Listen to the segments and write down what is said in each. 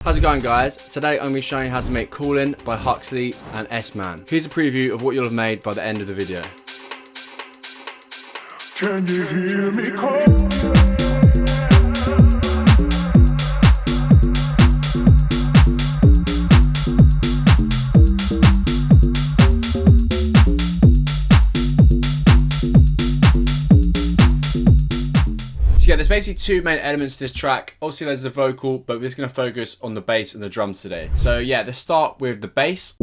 How's it going, guys? Today I'm going to be showing you how to make Callin' by Huxley and S. Here's a preview of what you'll have made by the end of the video. Can you hear me call? Yeah, there's basically two main elements to this track. Obviously there's the vocal, but we're just going to focus on the bass and the drums today. So yeah, let's start with the bass.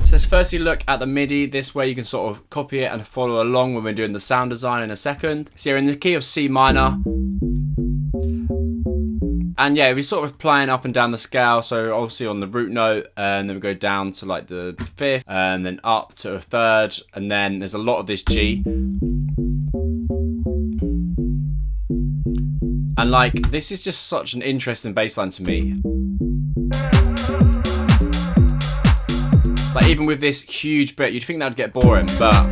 So let's firstly look at the MIDI. This way you can sort of copy it and follow along when we're doing the sound design in a second. So you're in the key of C minor. And yeah, we're sort of playing up and down the scale. So obviously on the root note, and then we go down to like the fifth, and then up to a third, and then there's a lot of this G. And like, this is just such an interesting bass line to me. Like even with this huge bit, you'd think that'd get boring, but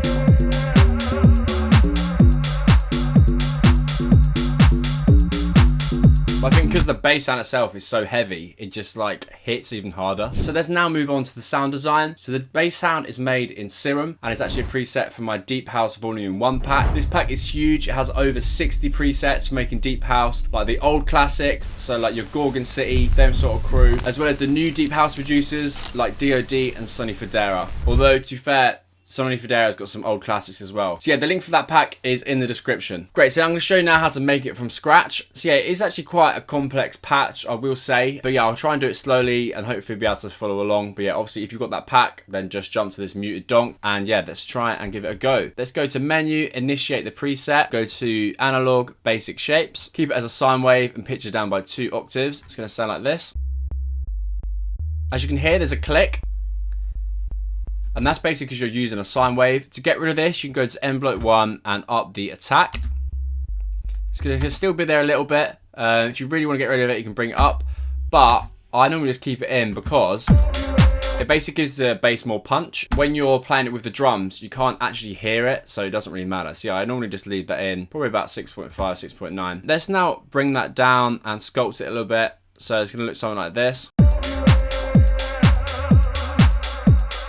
I think because the bass sound itself is so heavy, it just like hits even harder. So let's now move on to the sound design. So the bass sound is made in Serum, and it's actually a preset from my Deep House Volume 1 pack. This pack is huge. It has over 60 presets for making Deep House, like the old classics, so like your Gorgon City, them sort of crew, as well as the new Deep House producers like DOD and Sonny Fodera. Although, to be fair, Sonny Fodera's got some old classics as well. So yeah, the link for that pack is in the description. Great, so I'm going to show you now how to make it from scratch. So yeah, it is actually quite a complex patch, I will say. But yeah, I'll try and do it slowly and hopefully be able to follow along. But yeah, obviously if you've got that pack, then just jump to this muted donk. And yeah, let's try and give it a go. Let's go to menu, initiate the preset, go to analog, basic shapes, keep it as a sine wave and pitch it down by 2 octaves. It's going to sound like this. As you can hear, there's a click. And that's basically because you're using a sine wave. To get rid of this, you can go to envelope 1 and up the attack. It's going to still be there a little bit. If you really want to get rid of it, you can bring it up. But I normally just keep it in because it basically gives the bass more punch. When you're playing it with the drums, you can't actually hear it, so it doesn't really matter. So yeah, I normally just leave that in, probably about 6.5, 6.9. Let's now bring that down and sculpt it a little bit. So it's going to look something like this.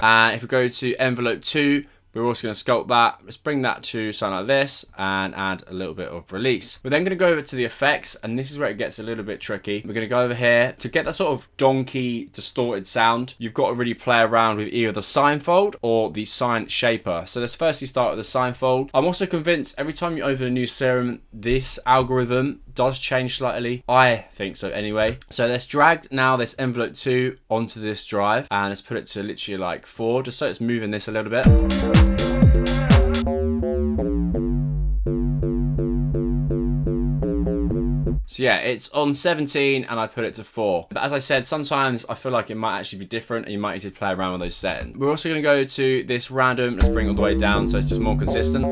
And if we go to envelope 2, we're also going to sculpt that. Let's bring that to something like this and add a little bit of release. We're then going to go over to the effects, and this is where it gets a little bit tricky. We're going to go over here. To get that sort of donkey distorted sound, you've got to really play around with either the sine fold or the sine shaper. So let's firstly start with the sine fold. I'm also convinced every time you open a new Serum, this algorithm does change slightly. I think so anyway. So let's drag now this envelope 2 onto this drive, and let's put it to literally like 4, just so it's moving this a little bit. So yeah, it's on 17 and I put it to 4. But as I said, sometimes I feel like it might actually be different and you might need to play around with those settings. We're also going to go to this random, let's bring it all the way down so it's just more consistent.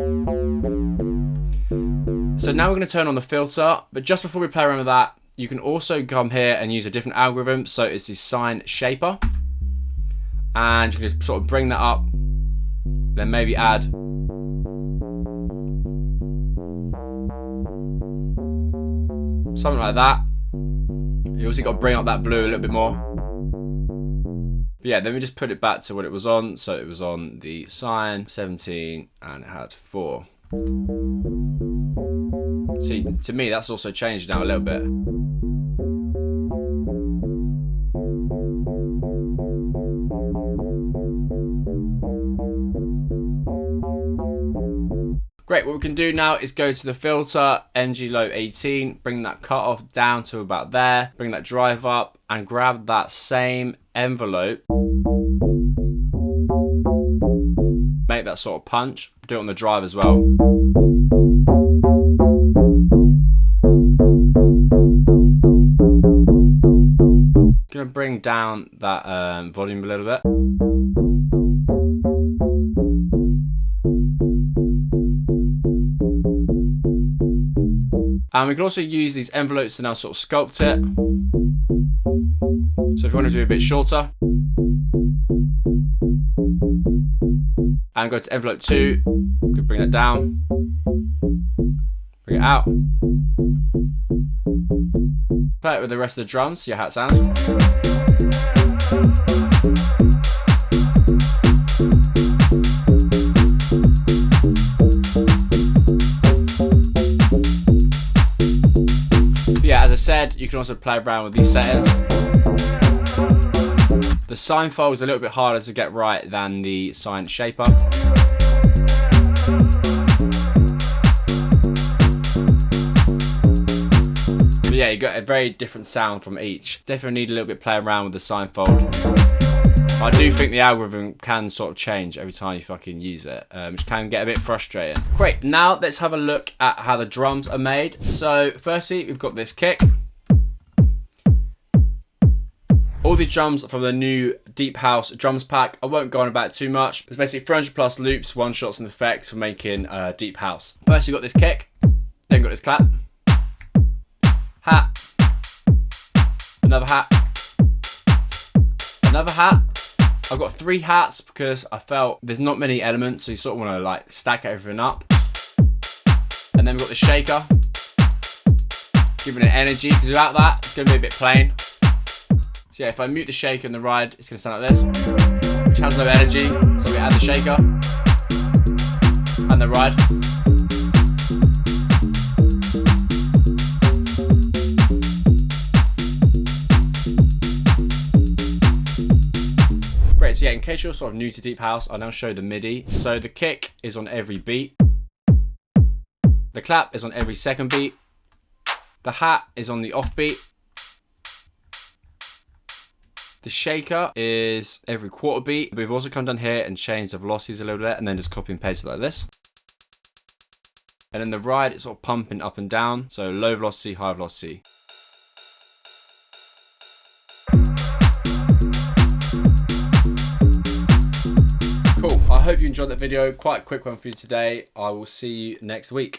So now we're going to turn on the filter, but just before we play around with that, you can also come here and use a different algorithm. So it's the sine shaper, and you can just sort of bring that up, then maybe add something like that. You also got to bring up that blue a little bit more. But yeah, then we just put it back to what it was on. So it was on the sine 17 and it had 4. See, to me, that's also changed now a little bit. Great, what we can do now is go to the filter, NG low 18, bring that cutoff down to about there, bring that drive up and grab that same envelope. Make that sort of punch, do it on the drive as well. Gonna bring down that volume a little bit. And we can also use these envelopes to now sort of sculpt it. So if you want it to be a bit shorter, and go to envelope 2, we can bring that down. Bring it out. Play it with the rest of the drums, see how it sounds. But yeah, as I said, you can also play around with these settings. The sine fold is a little bit harder to get right than the sine shaper. But yeah, you got a very different sound from each. Definitely need a little bit playing around with the sine fold. I do think the algorithm can sort of change every time you fucking use it, which can get a bit frustrating. Great, now let's have a look at how the drums are made. So firstly, we've got this kick. All these drums are from the new Deep House drums pack. I won't go on about it too much. There's basically 300 plus loops, one shots and effects for making Deep House. First, you've got this kick, then you've got this clap, hat, another hat, another hat. I've got 3 hats because I felt there's not many elements, so you sort of want to like stack everything up. And then we've got the shaker, giving it energy, because without that, it's going to be a bit plain. So yeah, if I mute the shaker and the ride, it's going to sound like this, which has no energy. So we add the shaker and the ride. Great, so yeah, in case you're sort of new to Deep House, I'll now show the MIDI. So the kick is on every beat. The clap is on every second beat. The hat is on the off beat. The shaker is every quarter beat. We've also come down here and changed the velocities a little bit and then just copy and paste it like this. And then the ride is sort of pumping up and down. So low velocity, high velocity. Cool, I hope you enjoyed that video. Quite a quick one for you today. I will see you next week.